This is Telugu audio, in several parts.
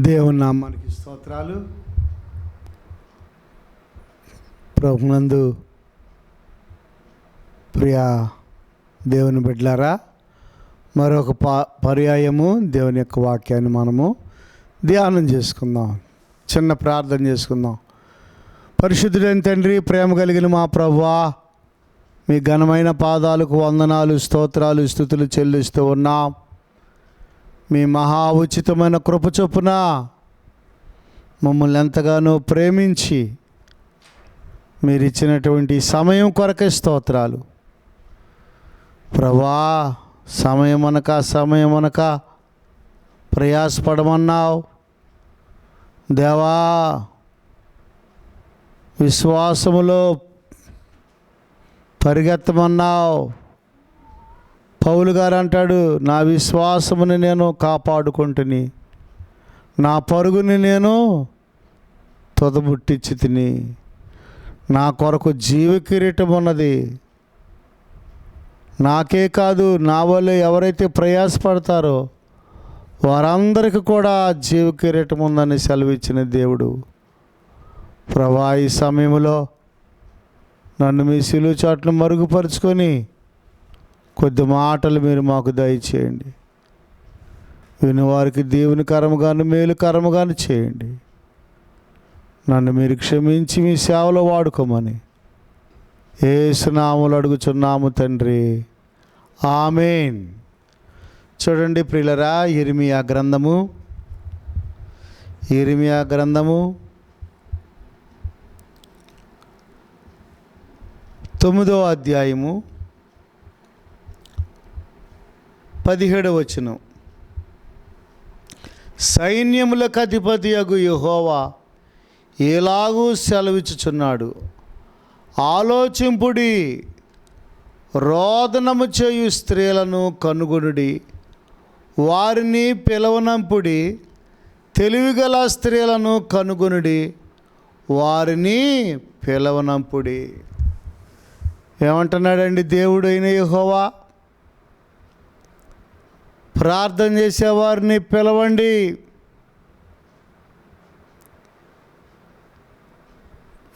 దేవుని నామానికి స్తోత్రాలు. ప్రభునందు ప్రియా దేవుని బిడ్డలారా, మరొక పర్యాయము దేవుని యొక్క వాక్యాన్ని మనము ధ్యానం చేసుకుందాం. చిన్న ప్రార్థన చేసుకుందాం. పరిశుద్ధుడైన తండ్రి, ప్రేమ కలిగిన మా ప్రభువా, మీ ఘనమైన పాదాలకు వందనాలు, స్తోత్రాలు, స్తుతులు చెల్లిస్తూ ఉన్నాం. మీ మహా ఉచితమైన కృప చొప్పున మమ్మల్ని ఎంతగానో ప్రేమించి మీరు ఇచ్చినటువంటి సమయం కొరకే స్తోత్రాలు. ప్రభా, సమయం అనక ప్రయాసపడమన్నావు. దేవా, విశ్వాసములో పరిగెత్తమన్నావు. పౌలు గారు అంటాడు, నా విశ్వాసముని నేను కాపాడుకుంటుని, నా పరుగుని నేను తొదముట్టించి తిని, నా కొరకు జీవ కిరీటం ఉన్నది. నాకే కాదు, నా వల్ల ఎవరైతే ప్రయాసపడతారో వారందరికీ కూడా జీవ కిరీటం ఉందని సెలవిచ్చిన దేవుడు. ప్రభా, ఈ సమయంలో నన్ను మీ శిలువ చాటును మరుగుపరుచుకొని కొద్ది మాటలు మీరు మాకు దయచేయండి. వినివారికి దేవుని కరముగాను మేలు కరముగాను చేయండి. నన్ను మీరు క్షమించి మీ సేవలో వాడుకోమని యేసు నామములో అడుగుచున్నాము తండ్రి, ఆమేన్. చూడండి ప్రియులరా, ఇర్మియా గ్రంథము 9వ అధ్యాయము 17వ వచనం. సైన్యములకు అధిపతియగు యెహోవా ఎలాగూ సెలవిచ్చుచున్నాడు, ఆలోచింపుడి, రోదనము చేయు స్త్రీలను కనుగొనుడి, వారిని పిలవనంపుడి, తెలివిగల స్త్రీలను కనుగొనుడి, వారిని పిలవనంపుడి. ఏమంటున్నాడండి దేవుడు అయిన యెహోవా? ప్రార్థన చేసేవారిని పిలవండి.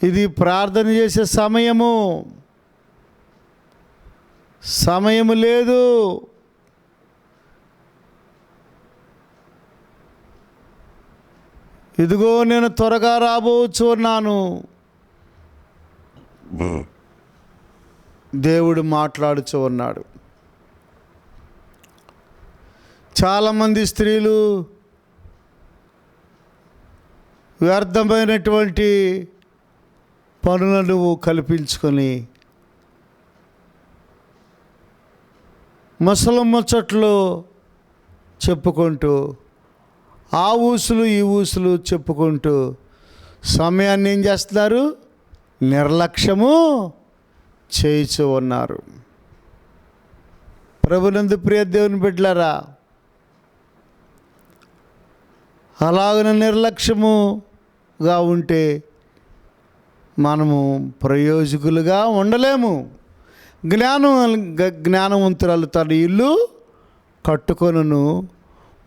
ఇది ప్రార్థన చేసే సమయము లేదు. ఇదిగో నేను త్వరగా రాబోచున్నాను. దేవుడు మాట్లాడుచూ ఉన్నాడు. చాలామంది స్త్రీలు వ్యర్థమైనటువంటి పనులను కల్పించుకొని ముచ్చట్లు చెప్పుకుంటూ, ఆ ఊసులు ఈ ఊసులు చెప్పుకుంటూ సమయాన్ని ఏం చేస్తున్నారు? నిర్లక్ష్యము చేయిచూ ఉన్నారు. ప్రభునందు ప్రియ దేవుని బిడ్డలారా, అలాగన నిర్లక్ష్యముగా ఉంటే మనము ప్రయోజకులుగా ఉండలేము. జ్ఞానవంతురాలు తన ఇల్లు కట్టుకొనును,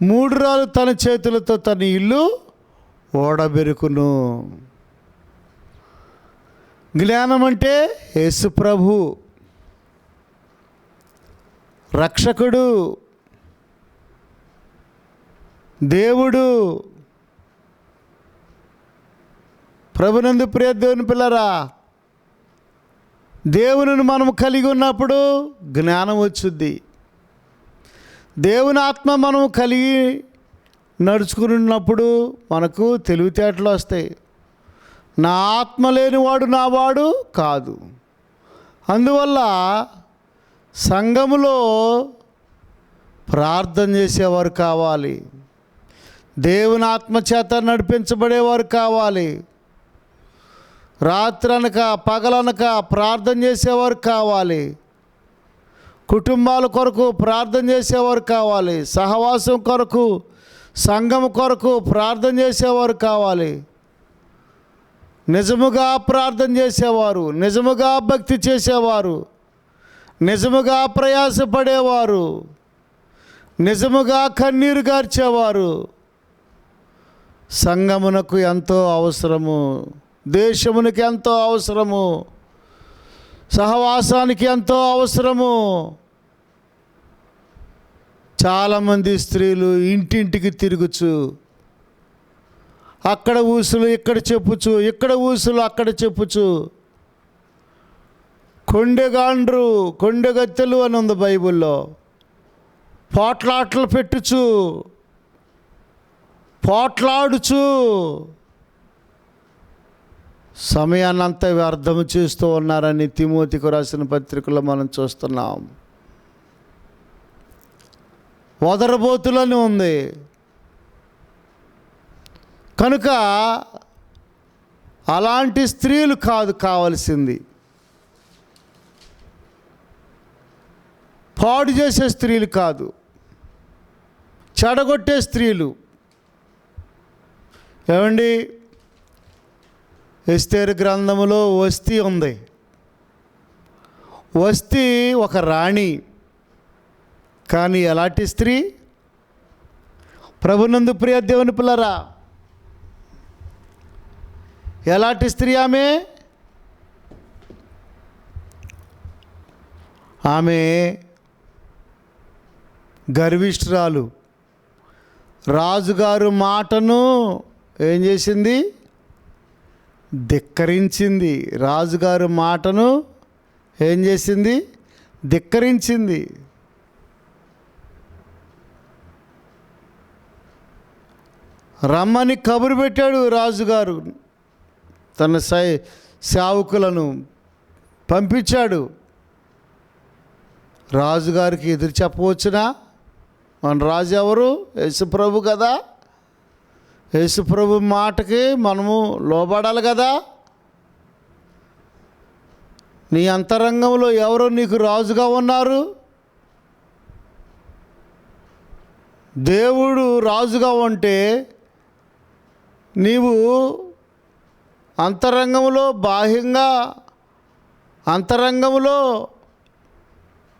మూఢురాలు తన చేతులతో తన ఇల్లు ఓడబెరుకును. జ్ఞానం అంటే యేసు ప్రభు, రక్షకుడు, దేవుడు. ప్రభునందు ప్రియ దేవుని పిల్లరా, దేవునిని మనము కలిగి ఉన్నప్పుడు జ్ఞానం వచ్చుద్ది. దేవుని ఆత్మ మనము కలిగి నడుచుకున్నప్పుడు మనకు తెలివితేటలు వస్తాయి. నా ఆత్మ లేనివాడు నావాడు కాదు. అందువల్ల సంఘములో ప్రార్థన చేసేవారు కావాలి, దేవుని ఆత్మచేత నడిపించబడేవారు కావాలి, రాత్రనక పగలనక ప్రార్థన చేసేవారు కావాలి, కుటుంబాల కొరకు ప్రార్థన చేసేవారు కావాలి, సహవాసం కొరకు, సంఘం కొరకు ప్రార్థన చేసేవారు కావాలి. నిజముగా ప్రార్థన చేసేవారు, నిజముగా భక్తి చేసేవారు, నిజముగా ప్రయాసపడేవారు, నిజముగా కన్నీరు గార్చేవారు సంఘమునకు ఎంతో అవసరము, దేశమునకు ఎంతో అవసరము, సహవాసానికి ఎంతో అవసరము. చాలామంది స్త్రీలు ఇంటింటికి తిరుగుచు అక్కడ ఊసులు ఇక్కడ చెప్పుచు, ఇక్కడ ఊసులు అక్కడ చెప్పుచు, కొండెగాండ్రు కొండెగత్తెలు అని ఉంది బైబిల్లో, పోట్లాటలు పెట్టుచు పోట్లాడుచు సమయాన్ని అంతా వ్యర్థం చేస్తూ ఉన్నారని తిమోతికి రాసిన పత్రికలో మనం చూస్తున్నాం. వదరబోతులని ఉంది. కనుక అలాంటి స్త్రీలు కాదు కావలసింది, పాడు చేసే స్త్రీలు కాదు, చెడగొట్టే స్త్రీలు. ఏమండి, ఎస్తేరు గ్రంథములో వస్తీ ఉంది. వస్తీ ఒక రాణి, కానీ ఎలాంటి స్త్రీ? ప్రభునందు ప్రియ దేవుని పిల్లరా, ఎలాంటి స్త్రీ ఆమె? ఆమె గర్విష్ఠురాలు. రాజుగారు మాటను ఏం చేసింది? ధిక్కరించింది. రాజుగారు మాటను ఏం చేసింది? ధిక్కరించింది. రమ్మని కబురు పెట్టాడు రాజుగారు, తన సేవకులను పంపించాడు. రాజుగారికి ఎదురు చెప్పవచ్చునా? మన రాజు ఎవరు? యేసుప్రభు కదా. యేసుప్రభు మాటకి మనము లోబడాలి కదా. నీ అంతరంగంలో ఎవరు నీకు రాజుగా ఉన్నారు? దేవుడు రాజుగా ఉంటే నీవు అంతరంగంలో, బాహ్యంగా అంతరంగంలో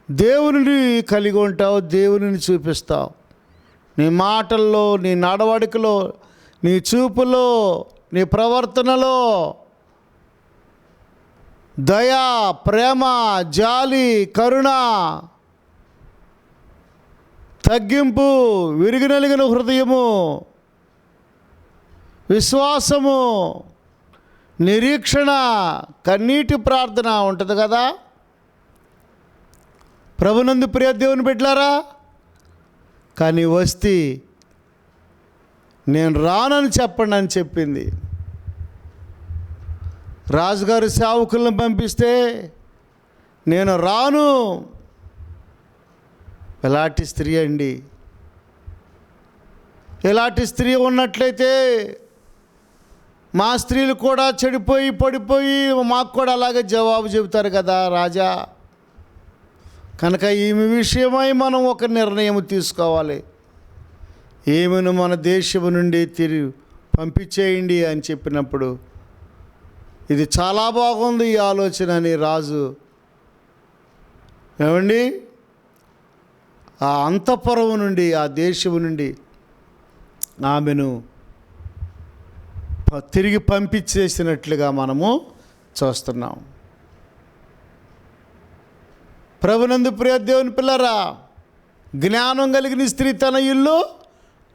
దేవునిని కలిగి ఉంటావు, దేవునిని చూపిస్తావు. నీ మాటల్లో, నీ నడవడికలో, నీ చూపులో, నీ ప్రవర్తనలో దయ, ప్రేమ, జాలి, కరుణ, తగ్గింపు, విరిగి నలిగిన హృదయము, విశ్వాసము, నిరీక్షణ, కన్నీటి ప్రార్థన ఉంటుంది కదా. ప్రభునందు ప్రియ దేవుని బిడ్డలారా, కానీ వస్తే నేను రానని చెప్పండి అని చెప్పింది. రాజుగారు సేవకులను పంపిస్తే నేను రాను. ఎలాంటి స్త్రీ అండి! ఎలాంటి స్త్రీ ఉన్నట్లయితే మా స్త్రీలు కూడా చెడిపోయి పడిపోయి మాకు కూడా అలాగే జవాబు చెబుతారు కదా రాజా. కనుక ఈమె విషయమై మనం ఒక నిర్ణయం తీసుకోవాలి. ఈమెను మన దేశము నుండి తిరిగి పంపించేయండి అని చెప్పినప్పుడు, ఇది చాలా బాగుంది ఈ ఆలోచన అని రాజు ఏమండి ఆ అంతఃపురం నుండి, ఆ దేశము నుండి ఆమెను తిరిగి పంపించేసినట్లుగా మనము చూస్తున్నాం. ప్రభునందు ప్రియ దేవుని పిల్లరా, జ్ఞానం కలిగిన స్త్రీ తన ఇల్లు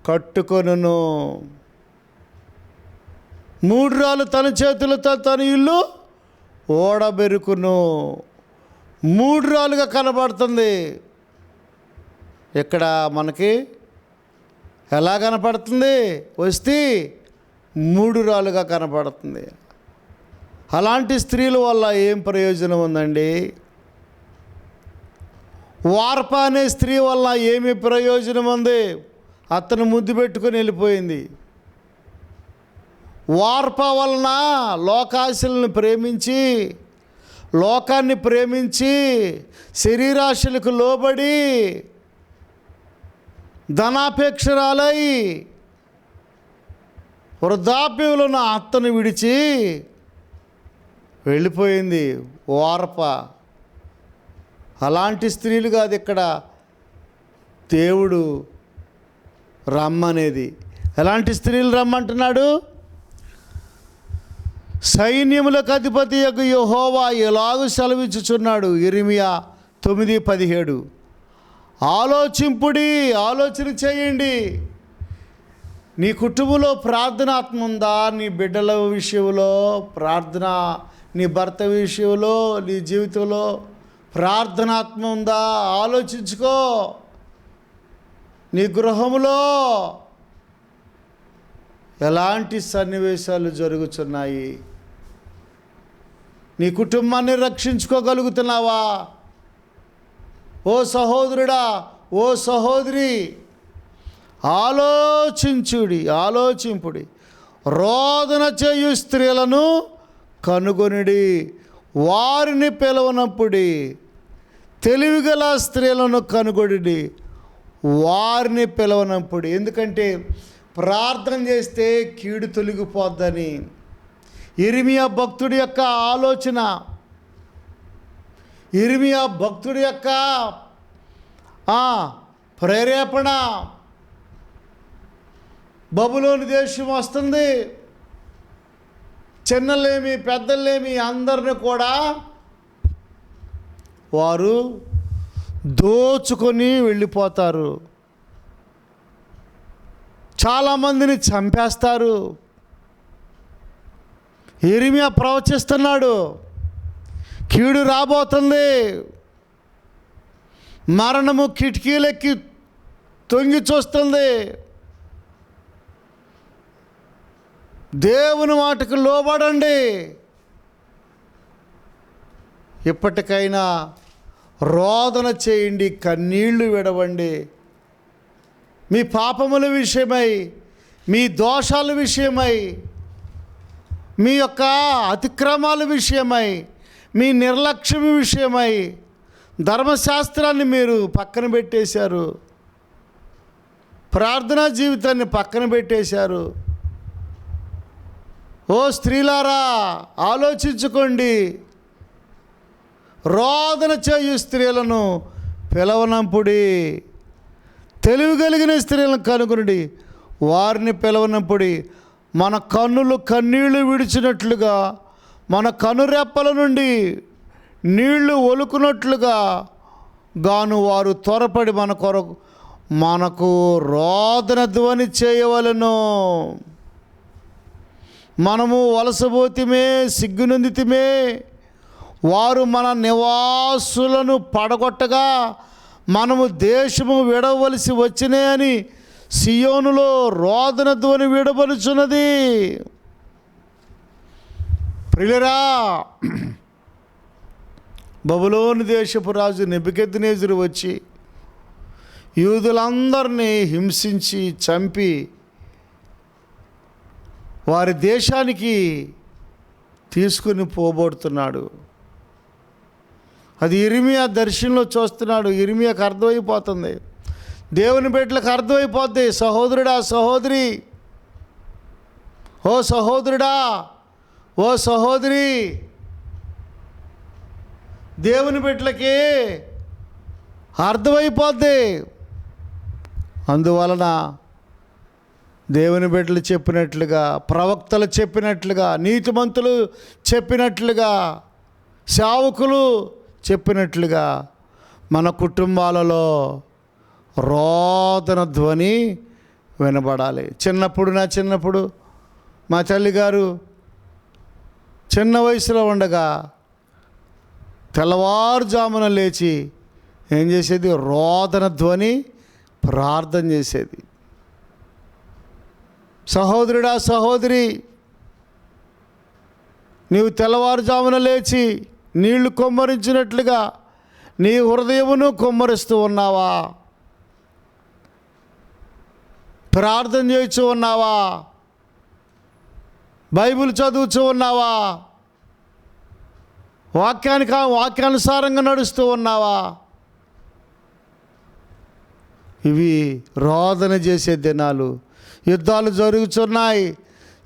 కట్టుకొనును, మూఢురాలు తన చేతులతో తన ఇల్లు ఓడబెరుకును. మూఢురాలుగా కనబడుతుంది. ఇక్కడ మనకి ఎలా కనపడుతుంది? వస్తే మూఢురాలుగా కనపడుతుంది. అలాంటి స్త్రీల వల్ల ఏం ప్రయోజనం ఉందండి? వార్ప అనే స్త్రీ వల్ల ఏమి ప్రయోజనం ఉంది? అతను ముద్దు పెట్టుకొని వెళ్ళిపోయింది. వార్ప వలన లోకాశలను ప్రేమించి, లోకాన్ని ప్రేమించి, శరీరాశలకు లోబడి, ధనాపేక్షరాలై వృద్ధాప్యంలో నా అత్తను విడిచి వెళ్ళిపోయింది వార్ప. అలాంటి స్త్రీలు కాదు ఇక్కడ దేవుడు రమ్మనేది. ఎలాంటి స్త్రీలు రమ్మంటున్నాడు? సైన్యములకు అధిపతి యొక్క యెహోవా ఎలాగూ సెలవిచ్చుచున్నాడు. ఇర్మియా 9:17. ఆలోచింపుడి, ఆలోచన చేయండి. నీ కుటుంబంలో ప్రార్థనాత్మ ఉందా? నీ బిడ్డల విషయంలో ప్రార్థన, నీ భర్త విషయంలో, నీ జీవితంలో ప్రార్థనాత్మ ఉందా? ఆలోచించుకో. నీ గృహంలో ఎలాంటి సన్నివేశాలు జరుగుతున్నాయి? నీ కుటుంబాన్ని రక్షించుకోగలుగుతున్నావా? ఓ సహోదరుడా, ఓ సహోదరి, ఆలోచింపుడి. రోదన చేయు స్త్రీలను కనుగొనుడి, వారిని పిలవనప్పుడి. తెలివిగల స్త్రీలను కనుగొనుడి, వారిని పిలవనప్పుడి. ఎందుకంటే ప్రార్థన చేస్తే కీడు తొలగిపోద్దని ఇర్మియా భక్తుడి యొక్క ఆలోచన, ఇర్మియా భక్తుడి యొక్క ప్రేరేపణ. బబులోను దేశం వస్తుంది, చిన్నలేమి పెద్దలేమి అందరిని కూడా వారు దోచుకొని వెళ్ళిపోతారు. చాలామందిని చంపేస్తారు. ఇర్మియా ప్రవచిస్తున్నాడు, కీడు రాబోతుంది, మరణము కిటికీలెక్కి తొంగి చూస్తుంది. దేవుని మాటకు లోబడండి. ఇప్పటికైనా రోదన చేయండి, కన్నీళ్లు విడవండి. మీ పాపముల విషయమై, మీ దోషాల విషయమై, మీ యొక్క అతిక్రమాల విషయమై, మీ నిర్లక్ష్యం విషయమై ధర్మశాస్త్రాన్ని మీరు పక్కన పెట్టేశారు. ప్రార్థనా జీవితాన్ని పక్కన పెట్టేశారు. ఓ స్త్రీలారా, ఆలోచించుకోండి. రోదన చేయు స్త్రీలను పిలవనంపుడి, తెలివి కలిగిన స్త్రీలను కనుగొనుడి, వారిని పిలవనంపుడి. మన కన్నులు కన్నీళ్లు విడిచినట్లుగా, మన కనురెప్పల నుండి నీళ్లు ఒలుకున్నట్లుగా గాను వారు త్వరపడి మనకు రోదన ధ్వని చేయవలెను. మనము వలసపోతిమే, సిగ్గునందితిమే, వారు మన నివాసులను పడగొట్టగా మనము దేశము విడవలసి వచ్చినే అని సియోనులో రోదన ధ్వని విడబలుచున్నది. ప్రియులారా, బబులోను దేశపు రాజు నెబుకద్నెజరు వచ్చి యూదులందరినీ హింసించి చంపి వారి దేశానికి తీసుకుని పోబడుతున్నాడు. అది ఇర్మియా దర్శనంలో చూస్తున్నాడు. ఇర్మియాకు అర్థమైపోతుంది, దేవుని బిడ్డలకు అర్థమైపోద్ది. సహోదరుడా, సహోదరి, ఓ సహోదరుడా, ఓ సహోదరి, దేవుని బిడ్డలకి అర్థమైపోద్ది. అందువలన దేవుని బిడ్డలు చెప్పినట్లుగా, ప్రవక్తలు చెప్పినట్లుగా, నీతిమంతులు చెప్పినట్లుగా, సేవకులు చెప్పినట్లుగా మన కుటుంబాలలో రోదన ధ్వని వినబడాలి. చిన్నప్పుడు మా తల్లిగారు చిన్న వయసులో ఉండగా తెల్లవారుజామున లేచి ఏం చేసేది? రోదన ధ్వని ప్రార్థన చేసేది. సహోదరుడా, సహోదరి, నీవు తెల్లవారుజామున లేచి నీళ్లు కొమ్మరించినట్లుగా నీ హృదయమును కొమ్మరిస్తూ ఉన్నావా? ప్రార్థన చేస్తూ ఉన్నావా? బైబిల్ చదువుతూ ఉన్నావా? వాక్యానుసారంగా నడుస్తూ ఉన్నావా? ఇవి రోదన చేసే దినాలు. యుద్ధాలు జరుగుతున్నాయి.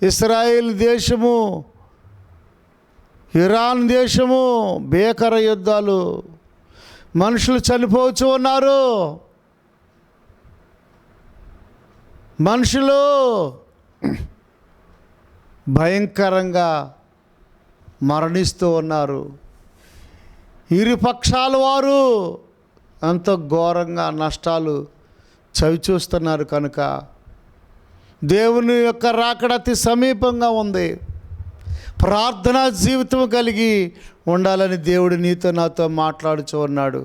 ఇశ్రాయేల్ దేశము, ఇరాన్ దేశము, భీకర యుద్ధాలు. మనుషులు చనిపోతూ ఉన్నారు. మనుషులు భయంకరంగా మరణిస్తూ ఉన్నారు. ఇరు పక్షాల వారు అంత ఘోరంగా నష్టాలు చవిచూస్తున్నారు. కనుక దేవుని యొక్క రాకడ అతి సమీపంగా ఉంది. ప్రార్థనా జీవితం కలిగి ఉండాలని దేవుడు నీతో నాతో మాట్లాడుచూ ఉన్నాడు.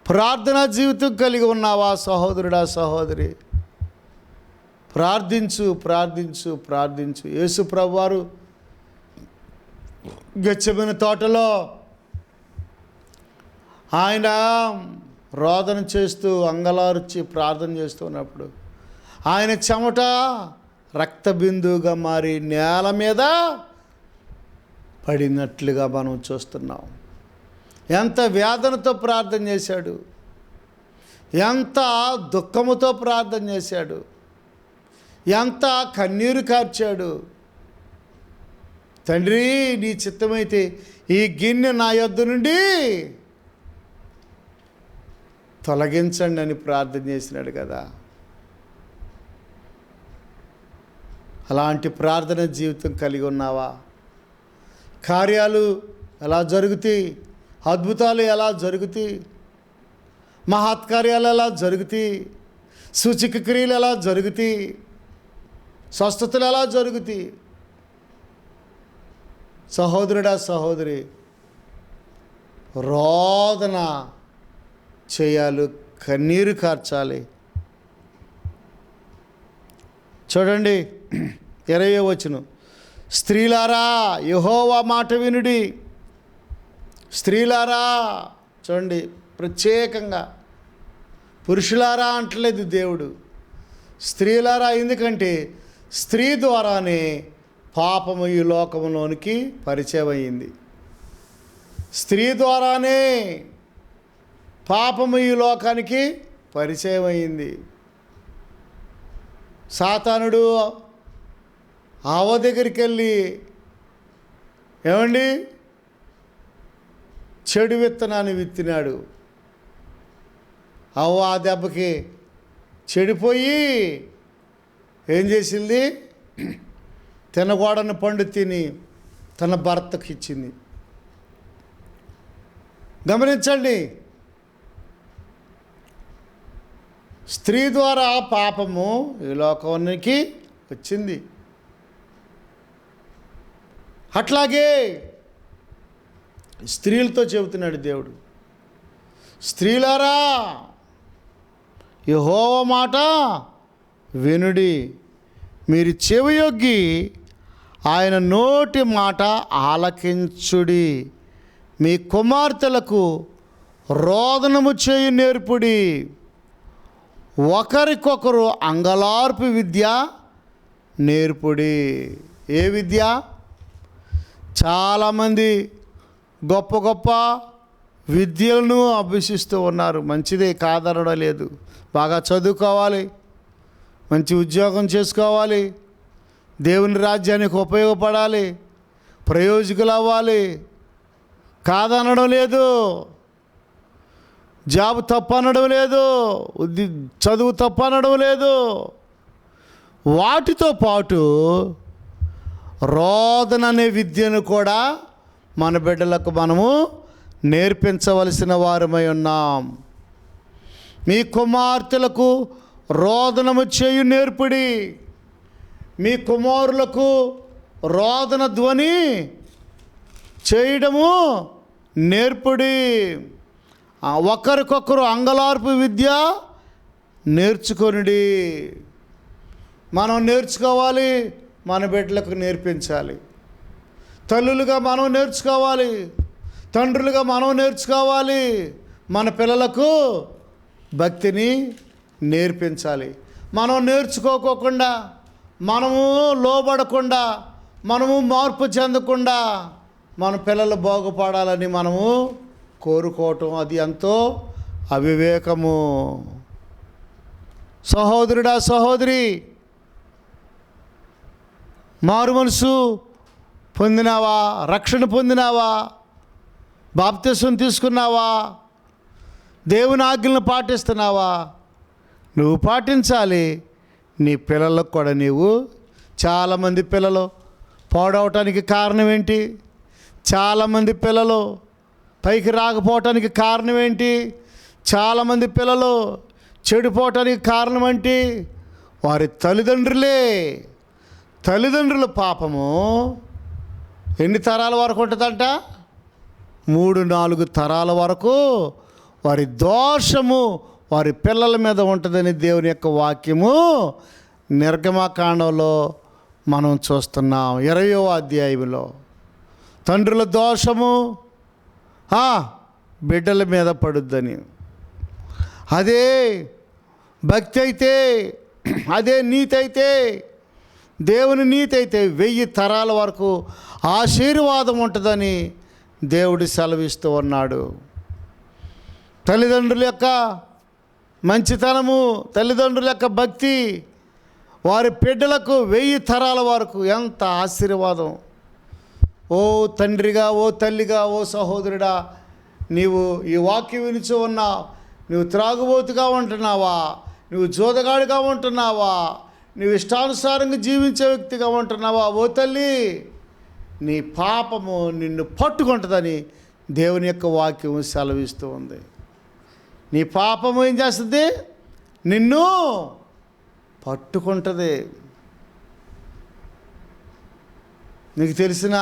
ప్రార్థనా జీవితం కలిగి ఉన్నావా సహోదరుడా, సహోదరి? ప్రార్థించు, ప్రార్థించు, ప్రార్థించు. యేసు ప్రభువారు గెత్సేమనే తోటలో ఆయన రోదన చేస్తూ అంగలార్చి ప్రార్థన చేస్తూ ఉన్నప్పుడు ఆయన చెమట రక్త బిందువుగా మారి నేల మీద పడినట్లుగా మనం చూస్తున్నాం. ఎంత వేదనతో ప్రార్థన చేశాడు, ఎంత దుఃఖముతో ప్రార్థన చేశాడు, ఎంత కన్నీరు కార్చాడు. తండ్రి, నీ చిత్తమైతే ఈ గిన్నె నా యొద్ద నుండి తొలగించండి అని ప్రార్థన చేసినాడు కదా. అలాంటి ప్రార్థన జీవితం కలిగి ఉన్నావా? కార్యాలు ఎలా జరుగుతాయి, అద్భుతాలు ఎలా జరుగుతాయి, మహత్కార్యాలు ఎలా జరుగుతాయి, సూచక క్రియలు ఎలా జరుగుతాయి, స్వస్థతలు ఎలా జరుగుతాయి? సహోదరుడా, సహోదరి, రోదన చేయాలి, కన్నీరు కార్చాలి. చూడండి 20వ వచనం, స్త్రీలారా యెహోవా మాట వినుడి. స్త్రీలారా, చూడండి, ప్రత్యేకంగా పురుషులారా అంటలేదు దేవుడు, స్త్రీలారా. ఎందుకంటే స్త్రీ ద్వారానే పాపము ఈ లోకంలోనికి పరిచయం అయ్యింది. స్త్రీ ద్వారానే పాపము ఈ లోకానికి పరిచయం అయ్యింది. సాతానుడు ఆవ దగ్గరికి వెళ్ళి, ఏమండి, చెడు విత్తనాన్ని విత్తినాడు. అవ్వ ఆ దెబ్బకి చెడిపోయి ఏం చేసింది? తినకూడని పండు తిని తన భర్తకు ఇచ్చింది. గమనించండి, స్త్రీ ద్వారా పాపము ఈ లోకానికి వచ్చింది. అట్లాగే స్త్రీలతో చెబుతున్నాడు దేవుడు, స్త్రీలారా యెహోవా మాట వినుడి, మీరు చెవియొగ్గి ఆయన నోటి మాట ఆలకించుడి, మీ కుమార్తెలకు రోదనము చేయు నేర్పుడి, ఒకరికొకరు అంగలార్పు విద్య నేర్పుడి. ఏ విద్య? చాలామంది గొప్ప గొప్ప విద్యలను అభ్యసిస్తూ ఉన్నారు. మంచిదే, కాదనడం లేదు. బాగా చదువుకోవాలి, మంచి ఉద్యోగం చేసుకోవాలి, దేవుని రాజ్యానికి ఉపయోగపడాలి, ప్రయోజకులు అవ్వాలి, కాదనడం లేదు. జాబ్ తప్పు అనడం లేదు, చదువు తప్పు అనడం లేదు. వాటితో పాటు రోదన అనే విద్యను కూడా మన బిడ్డలకు మనము నేర్పించవలసిన వారమై ఉన్నాం. మీ కుమార్తెలకు రోదనము చేయు నేర్పుడి, మీ కుమారులకు రోదన ధ్వని చేయడము నేర్పుడి, ఒకరికొకరు అంగలార్పు విద్య నేర్చుకొనుడి. మనం నేర్చుకోవాలి, మన బిడ్డలకు నేర్పించాలి. తల్లులుగా మనం నేర్చుకోవాలి, తండ్రులుగా మనం నేర్చుకోవాలి, మన పిల్లలకు భక్తిని నేర్పించాలి. మనం నేర్చుకోకుండా, మనము లోబడకుండా, మనము మార్పు చెందకుండా మన పిల్లలు బాగుపడాలని మనము కోరుకోవటం అది ఎంతో అవివేకము. సహోదరుడా, సహోదరి, మారు మనసు పొందినావా? రక్షణ పొందినావా? బాప్తిసం తీసుకున్నావా? దేవుని ఆజ్ఞలను పాటిస్తున్నావా? నువ్వు పాటించాలి. నీ పిల్లలకు కూడా నీవు. చాలామంది పిల్లలు పాడవటానికి కారణం ఏంటి? చాలామంది పిల్లలు పైకి రాకపోవటానికి కారణం ఏంటి? చాలామంది పిల్లలు చెడిపోవటానికి కారణం ఏంటి? వారి తల్లిదండ్రులే. తల్లిదండ్రుల పాపము ఎన్ని తరాల వరకు ఉంటుందంట? 3-4 తరాల వరకు వారి దోషము వారి పిల్లల మీద ఉంటుందని దేవుని యొక్క వాక్యము నిర్గమకాండంలో మనం చూస్తున్నాం. 20వ అధ్యాయంలో తండ్రుల దోషము బిడ్డల మీద పడుద్దని. అదే భక్తి అయితే, అదే నీతి అయితే, దేవుని నీతి అయితే 1000 తరాల వరకు ఆశీర్వాదం ఉంటుందని దేవుడు సెలవిస్తూ ఉన్నాడు. తల్లిదండ్రుల యొక్క మంచితనము, తల్లిదండ్రుల యొక్క భక్తి వారి బిడ్డలకు 1000 తరాల వరకు ఎంత ఆశీర్వాదం. ఓ తండ్రిగా, ఓ తల్లిగా, ఓ సహోదరుడా, నీవు ఈ వాక్యం వినిచి ఉన్నావు. నువ్వు త్రాగుబోతుగా ఉంటున్నావా? నువ్వు జోదగాడిగా ఉంటున్నావా? నువ్వు ఇష్టానుసారంగా జీవించే వ్యక్తిగా ఉంటున్నావా? ఓ తల్లి, నీ పాపము నిన్ను పట్టుకుంటుందని దేవుని యొక్క వాక్యం సెలవిస్తూ ఉంది. నీ పాపము ఏం చేస్తుంది? నిన్ను పట్టుకుంటుంది. నీకు తెలిసినా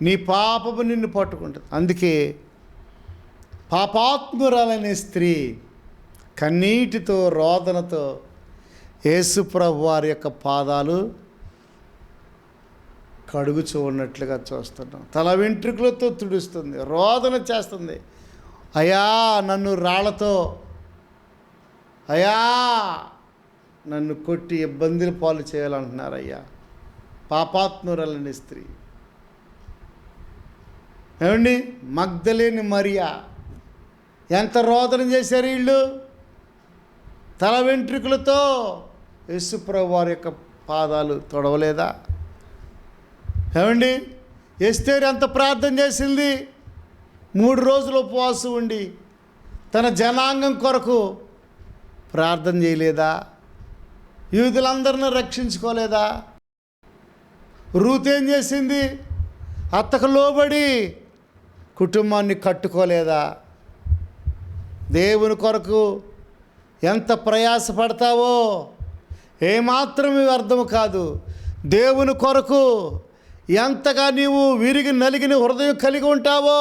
నీ పాపము నిన్ను పట్టుకుంటుంది. అందుకే పాపాత్మురాలనే స్త్రీ కన్నీటితో రోదనతో యేసు ప్రభు వారి యొక్క పాదాలు కడుగుచూ ఉన్నట్లుగా చూస్తున్నాం. తల వెంట్రుకలతో తుడుస్తుంది, రోదన చేస్తుంది. అయ్యా నన్ను రాళ్లతో, అయ్యా నన్ను కొట్టి ఇబ్బందుల పాలు చేయాలంటున్నారు. అయ్యా పాపాత్మురాలనే స్త్రీ. ఏమండి, మగ్దలేని మరియా ఎంత రోదన చేశారు వీళ్ళు. తల వెంట్రుకలతో యేసుప్రభు వారి యొక్క పాదాలు తొడవలేదా? ఏమండి, ఎస్తేరు ఎంత ప్రార్థన చేసింది. 3 రోజులు ఉపవాసం ఉండి తన జనాంగం కొరకు ప్రార్థన చేయలేదా? యూదులందరిని రక్షించుకోలేదా? రూత్ ఏం చేసింది? అత్తకు లోబడి కుటుంబాన్ని కట్టుకోలేదా? దేవుని కొరకు ఎంత ప్రయాసపడతావో ఏమాత్రం వ్యర్థం కాదు. దేవుని కొరకు ఎంతగా నీవు విరిగి నలిగిన హృదయం కలిగి ఉంటావో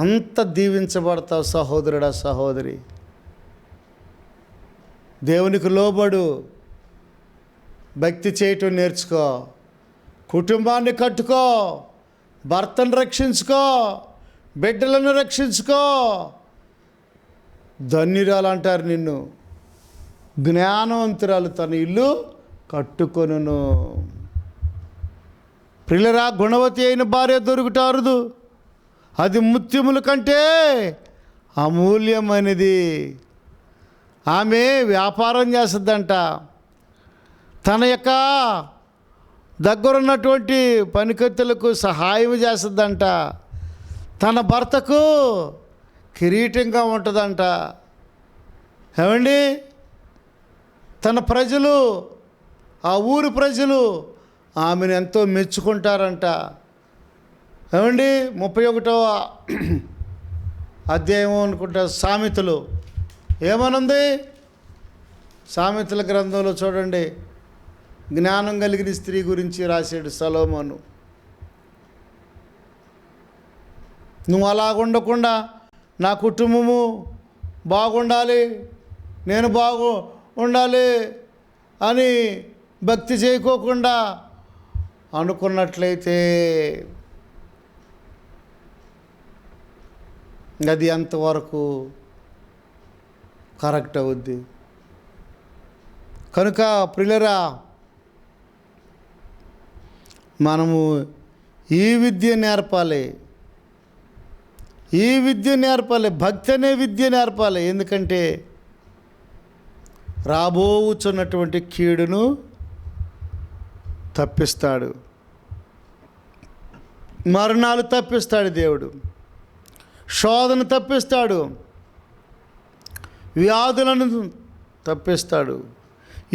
అంత దీవించబడతావు సహోదరుడా, సహోదరి. దేవునికి లోబడు, భక్తి చేయటం నేర్చుకో, కుటుంబాన్ని కట్టుకో, భర్తను రక్షించుకో, బిడ్డలను రక్షించుకో. ధన్యురాలు అంటారు నిన్ను. జ్ఞానవంతురాలు తన ఇల్లు కట్టుకొనును. ప్రియులరా, గుణవతి అయిన భార్య దొరుకుట అరుదు. అది ముత్యముల కంటే అమూల్యమైనది. ఆమె వ్యాపారం చేస్తుందంట. తన యొక్క దగ్గరున్నటువంటి పనికత్తులకు సహాయం చేస్తుందంట. తన భర్తకు కిరీటంగా ఉంటుందంట. ఏమండి, తన ప్రజలు, ఆ ఊరి ప్రజలు ఆమెను ఎంతో మెచ్చుకుంటారంట. ఏమండి, 31వ అధ్యాయం అనుకుంటా సామెతలు ఏమనుంది? సామెతల గ్రంథంలో చూడండి, జ్ఞానం కలిగిన స్త్రీ గురించి రాశాడు సొలొమోను. నువ్వు అలా ఉండకుండా నా కుటుంబము బాగుండాలి, నేను ఉండాలి అని భక్తి చేయకోకుండా అనుకున్నట్లయితే అది ఎంతవరకు కరెక్ట్ అవుద్ది? కనుక ప్రియులరా, మనము ఈ విద్య నేర్పాలి, ఈ విద్య నేర్పాలి, భక్తి అనే విద్య నేర్పాలి. ఎందుకంటే రాబోచున్నటువంటి కీడును తప్పిస్తాడు, మరణాలు తప్పిస్తాడు దేవుడు, శోధన తప్పిస్తాడు, వ్యాధులను తప్పిస్తాడు,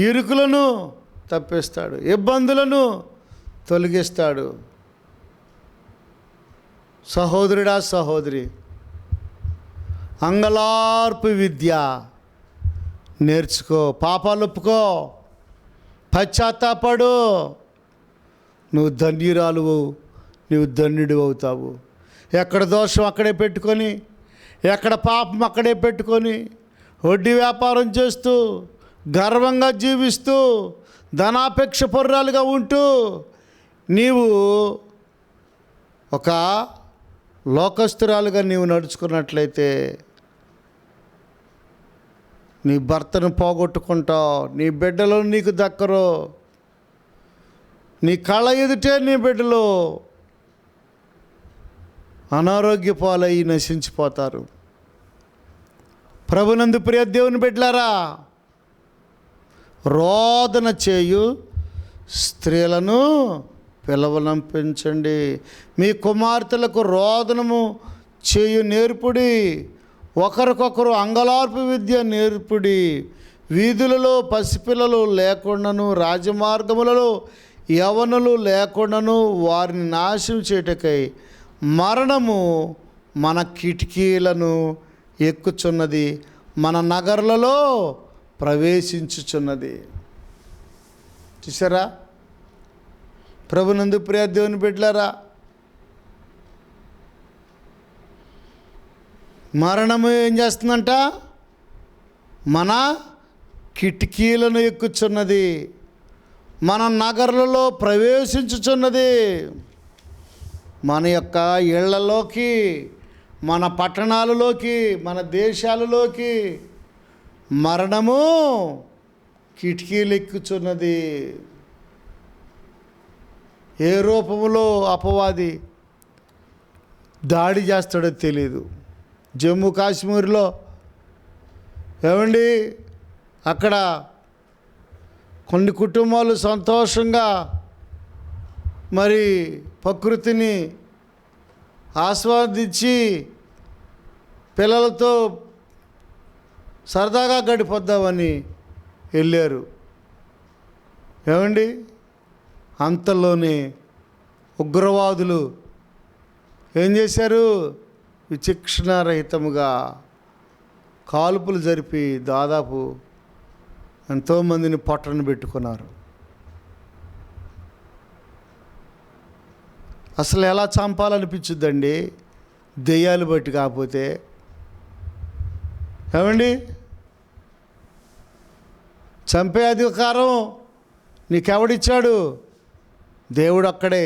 ఇరుకులను తప్పిస్తాడు, ఇబ్బందులను తొలగిస్తాడు. సహోదరుడా, సహోదరి, అంగలార్పు విద్య నేర్చుకో, పాపాలు ఒప్పుకో, పశ్చాత్తాపడు. నువ్వు ధన్యురాలువు, నువ్వు ధన్యుడు అవుతావు. ఎక్కడ దోషం అక్కడే పెట్టుకొని, ఎక్కడ పాపం అక్కడే పెట్టుకొని, వడ్డీ వ్యాపారం చేస్తూ, గర్వంగా జీవిస్తూ, ధనాపేక్ష పరురాలుగా ఉంటూ నీవు ఒక లోకస్తురాలుగా నీవు నడుచుకున్నట్లయితే నీ భర్తను పోగొట్టుకుంటావు, నీ బిడ్డలు నీకు దక్కరు, నీ కళ్ళ ఎదుటే నీ బిడ్డలు అనారోగ్య పాలై నశించిపోతారు. ప్రభునందు ప్రియ దేవుని బిడ్డలారా, రోదన చేయు స్త్రీలను పిలవనంపించండి. మీ కుమార్తెలకు రోదనము చేయు నేర్పుడి, ఒకరికొకరు అంగలార్పు విద్య నేర్పుడి. వీధులలో పసిపిల్లలు లేకుండాను, రాజమార్గములలో యవనులు లేకుండాను వారిని నాశనం చేయుటకై మరణము మన కిటికీలను ఎక్కుచున్నది, మన నగర్లలో ప్రవేశించుచున్నది. చూసారా? ప్రభునందు ప్రియ దేవుని బిడ్డలారా, మరణము ఏం చేస్తుందంట? మన కిటికీలను ఎక్కుచున్నది, మన నగర్లలో ప్రవేశించుచున్నది. మన యొక్క ఇళ్లలోకి, మన పట్టణాలలోకి, మన దేశాలలోకి మరణము కిటికీలు ఎక్కుచున్నది. ఏ రూపంలో అపవాది దాడి చేస్తాడో తెలియదు. జమ్మూ కాశ్మీర్లో ఏమండి, అక్కడ కొన్ని కుటుంబాలు సంతోషంగా మరి ప్రకృతిని ఆస్వాదించి పిల్లలతో సరదాగా గడిపొద్దామని వెళ్ళారు. ఏమండి, అంతలోనే ఉగ్రవాదులు ఏం చేశారు? విచక్షణారహితముగా కాల్పులు జరిపి దాదాపు ఎంతోమందిని పొట్టన పెట్టుకున్నారు. అసలు ఎలా చంపాలనిపించుద్దండి దెయ్యాలు బట్టి కాకపోతే? ఏమండి, చంపే అధికారం నీకెవడిచ్చాడు? దేవుడు అక్కడే.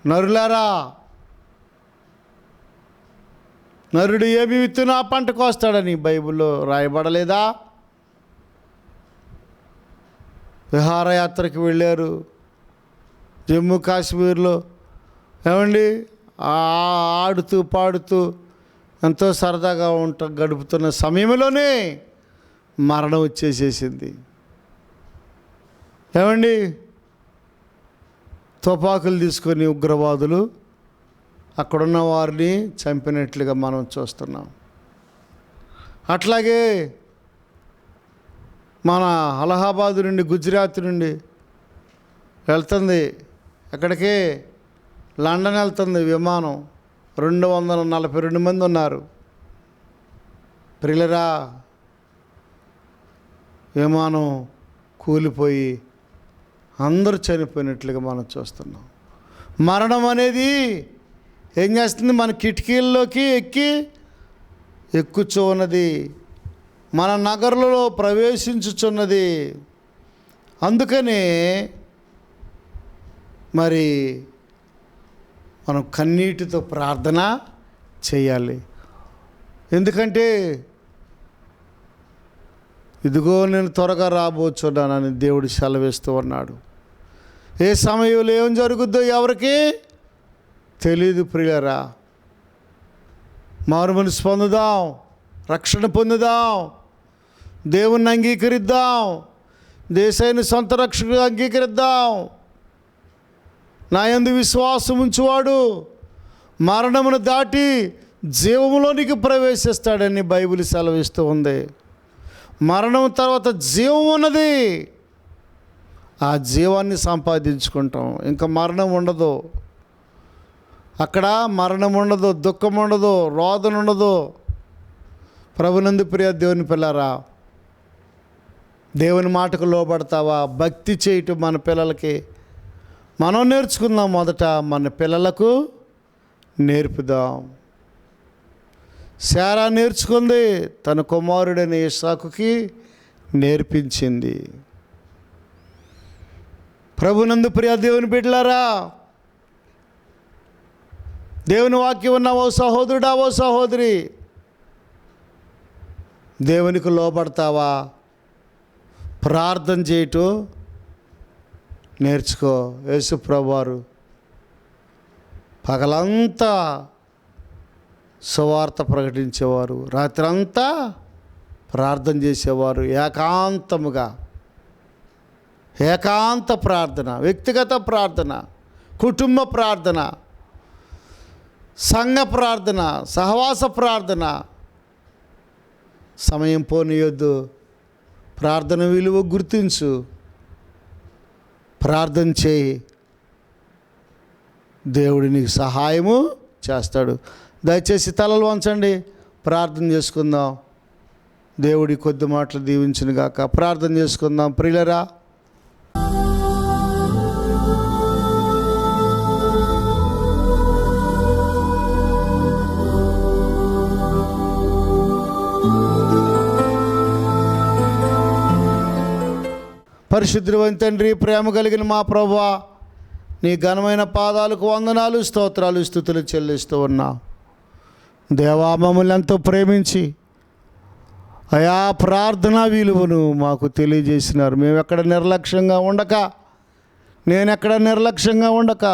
నరులారా, నరుడు ఏమి విత్తునా ఆ పంట కోస్తాడని బైబిల్లో రాయబడలేదా? విహారయాత్రకి వెళ్ళారు జమ్మూ కాశ్మీర్లో. ఏమండి, ఆడుతూ పాడుతూ ఎంతో సరదాగా గడుపుతున్న సమయంలోనే మరణం వచ్చేసేసింది. ఏమండి, తుపాకులు తీసుకొని ఉగ్రవాదులు అక్కడున్న వారిని చంపినట్లుగా మనం చూస్తున్నాం. అట్లాగే మన అలహాబాద్ నుండి, గుజరాత్ నుండి వెళ్తుంది, ఎక్కడికి? లండన్ వెళ్తుంది విమానం. 242 మంది ఉన్నారు. ప్రియులరా, విమానం కూలిపోయి అందరూ చనిపోయినట్లుగా మనం చూస్తున్నాం. మరణం అనేది ఏం చేస్తుంది? మన కిటికీల్లోకి ఎక్కుచున్నది, మన నగరంలో ప్రవేశించుచున్నది. అందుకనే మరి మనం కన్నీటితో ప్రార్థన చేయాలి. ఎందుకంటే ఇదిగో నేను త్వరగా రాబోచున్నానని దేవుడు సెలవిస్తూ ఉన్నాడు. ఏ సమయంలో ఏం జరుగుద్దో ఎవరికి తెలీదు. ప్రియులారా, మారు మనసు పొందుదాం, రక్షణ పొందుదాం, దేవుణ్ణి అంగీకరిద్దాం, దేశాన్ని సొంత రక్షకుగా అంగీకరిద్దాం. నా యందు విశ్వాసం ఉంచువాడు మరణమును దాటి జీవములోనికి ప్రవేశిస్తాడని బైబిల్ సెలవిస్తూ ఉంది. మరణం తర్వాత జీవం ఉన్నది. ఆ జీవాన్ని సంపాదించుకుంటాం. ఇంకా మరణం ఉండదు. అక్కడ మరణం ఉండదు, దుఃఖం ఉండదు, రోదన ఉండదు. ప్రభునందు ప్రియ దేవుని పిల్లారా, దేవుని మాటకు లోబడతావా? భక్తి చేయటం మన పిల్లలకి మనం నేర్చుకుందాం. మొదట మన పిల్లలకు నేర్పుదాం. శారా నేర్చుకుంది, తన కుమారుడైన ఇస్సాకుకి నేర్పించింది. ప్రభునందు ప్రియ దేవుని బిడ్డలారా, దేవుని వాక్యం ఉన్న ఓ సహోదరుడా, ఓ సహోదరి, దేవునికి లోబడతావా? ప్రార్థన చేయటం నేర్చుకో. యేసు ప్రభువారు పగలంతా సువార్త ప్రకటించేవారు, రాత్రంతా ప్రార్థన చేసేవారు. ఏకాంత ప్రార్థన, వ్యక్తిగత ప్రార్థన, కుటుంబ ప్రార్థన, సంఘ ప్రార్థన, సహవాస ప్రార్థన. సమయం పోనీయొద్దు. ప్రార్థన విలువ గుర్తించు. ప్రార్థన చేయి, దేవుడు నీకు సహాయము చేస్తాడు. దయచేసి తలలు వంచండి, ప్రార్థన చేసుకుందాం. దేవుడి కొద్ది మాటలు దీవించును గాక. ప్రార్థన చేసుకుందాం. ప్రియులరా, పరిశుద్ధుడైన తండ్రి, ప్రేమ కలిగిన మా ప్రభువా, నీ ఘనమైన పాదాలకు వందనాలు, స్తోత్రాలు, స్తుతులు చెల్లిస్తూ ఉన్నా. దేవా, మమ్మల్ని ఎంతో ప్రేమించి అయా ప్రార్థనా విలువను మాకు తెలియజేసినారు. మేము ఎక్కడ నిర్లక్ష్యంగా ఉండక, నేనెక్కడ నిర్లక్ష్యంగా ఉండక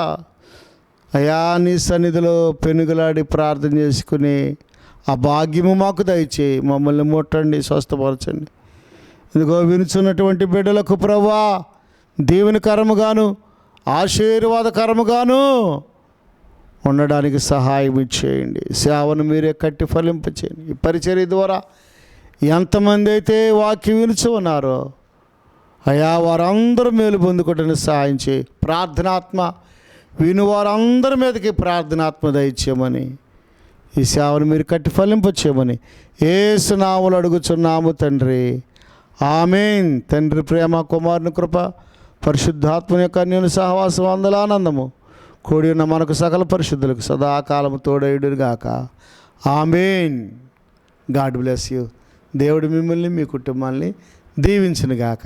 అయా నీ సన్నిధిలో పెనుగులాడి ప్రార్థన చేసుకుని ఆ భాగ్యము మాకు దయచేయి. మమ్మల్ని ముట్టండి, స్వస్థపరచండి. ఇదిగో వినుచున్నటువంటి బిడ్డలకు ప్రభువా, దీవెనకరముగాను ఆశీర్వాదకరముగాను ఉండడానికి సహాయం ఇచ్చేయండి. సేవను మీరే కట్టి ఫలింపచేయండి. ఈ పరిచర్య ద్వారా ఎంతమంది అయితే వాక్యం వినుచు ఉన్నారో అయా వారందరూ మేలు పొందుకోవడానికి సహాయం చేయి. ప్రార్థనాత్మ విను వారందరి మీదకి ప్రార్థనాత్మ దయచేయమని, ఈ సేవను మీరు కట్టి ఫలింపచేయమని యేసు నామములో అడుగుచున్నాము తండ్రి. ఆమేన్. తండ్రి ప్రేమ, కుమారుని కృప, పరిశుద్ధాత్మ యొక్క అన్యోన్య సహవాసం, అందలానందము కూడి ఉన్న మనకు సకల పరిశుద్ధులకు సదాకాలము తోడయుడును గాక. ఆమేన్. God bless you. దేవుడు మిమ్మల్ని, మీ కుటుంబాన్ని దీవించును గాక.